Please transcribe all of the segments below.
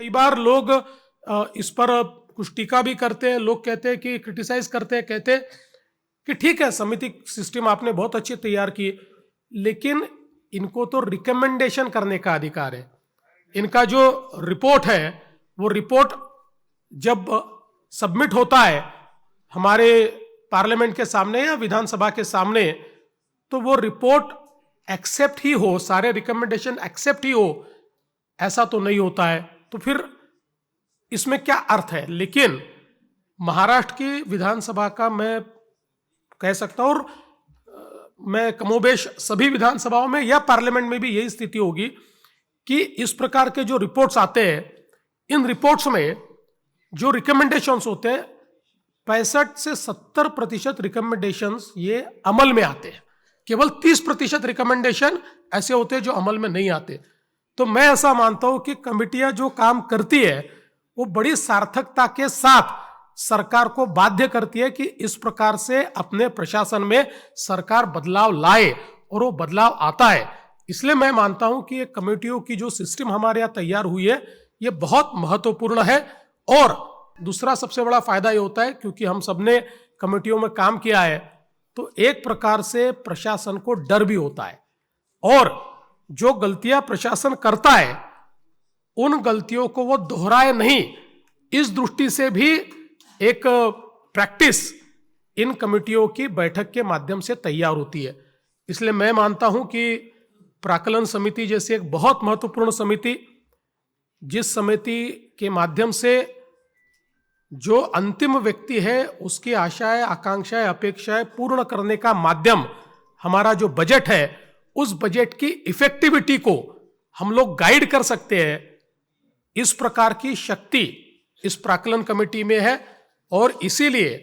कई बार लोग इस पर कुछ टीका भी करते हैं, लोग कहते हैं कि क्रिटिसाइज करते हैं, कहते हैं कि ठीक है समिति सिस्टम आपने बहुत अच्छी तैयार की, लेकिन इनको तो रिकमेंडेशन करने का अधिकार है। इनका जो रिपोर्ट है वो रिपोर्ट जब सबमिट होता है हमारे पार्लियामेंट के सामने या विधानसभा के सामने, तो वो रिपोर्ट एक्सेप्ट ही हो, सारे रिकमेंडेशन एक्सेप्ट ही हो, ऐसा तो नहीं होता है। तो फिर इसमें क्या अर्थ है? लेकिन महाराष्ट्र की विधानसभा का मैं कह सकता हूं, और मैं कमोबेश सभी विधानसभाओं में या पार्लियामेंट में भी यही स्थिति होगी कि इस प्रकार के जो रिपोर्ट्स आते हैं, इन रिपोर्ट्स में जो रिकमेंडेशंस होते हैं 65 से 70% रिकमेंडेशंस ये अमल में आते हैं। केवल 30% रिकमेंडेशन ऐसे होते हैं जो अमल में नहीं आते। तो मैं ऐसा मानता हूं कि कमिटियां जो काम करती है वो बड़ी सार्थकता के साथ सरकार को बाध्य करती है कि इस प्रकार से अपने प्रशासन में सरकार बदलाव लाए, और वो बदलाव आता है। इसलिए मैं मानता हूं कि ये कमेटियों की जो सिस्टम हमारे यहाँ तैयार हुई है ये बहुत महत्वपूर्ण है। और दूसरा सबसे बड़ा फायदा ये होता है क्योंकि हम सबने कमेटियों में काम किया है, तो एक प्रकार से प्रशासन को डर भी होता है, और जो गलतियां प्रशासन करता है उन गलतियों को वो दोहराए नहीं, इस दृष्टि से भी एक प्रैक्टिस इन कमेटियों की बैठक के माध्यम से तैयार होती है। इसलिए मैं मानता हूं कि प्राक्कलन समिति जैसी एक बहुत महत्वपूर्ण समिति, जिस समिति के माध्यम से जो अंतिम व्यक्ति है उसकी आशाएं, आकांक्षाएं, अपेक्षाएं पूर्ण करने का माध्यम हमारा जो बजट है, उस बजट की इफेक्टिविटी को हम लोग गाइड कर सकते हैं, इस प्रकार की शक्ति इस प्राक्कलन कमेटी में है। और इसीलिए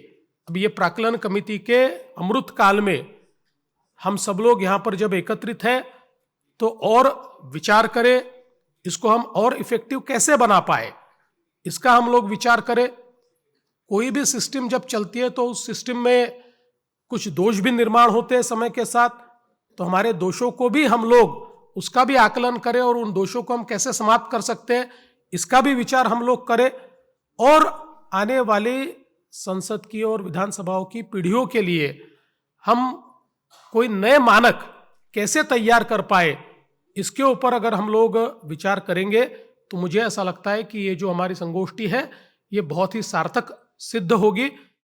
अब ये प्राक्कलन कमेटी के अमृत काल में हम सब लोग यहां पर जब एकत्रित हैं तो और विचार करें, इसको हम और इफेक्टिव कैसे बना पाए, इसका हम लोग विचार करें। कोई भी सिस्टम जब चलती है तो उस सिस्टम में कुछ दोष भी निर्माण होते हैं समय के साथ, तो हमारे दोषों को भी हम लोग उसका भी आकलन करें और उन दोषों को हम कैसे समाप्त कर सकते हैं इसका भी विचार हम लोग करें। और आने वाली संसद की और विधानसभाओं की पीढ़ियों के लिए हम कोई नए मानक कैसे तैयार कर पाए, इसके ऊपर अगर हम लोग विचार करेंगे तो मुझे ऐसा लगता है कि ये जो हमारी संगोष्ठी है ये बहुत ही सार्थक सिद्ध होगी।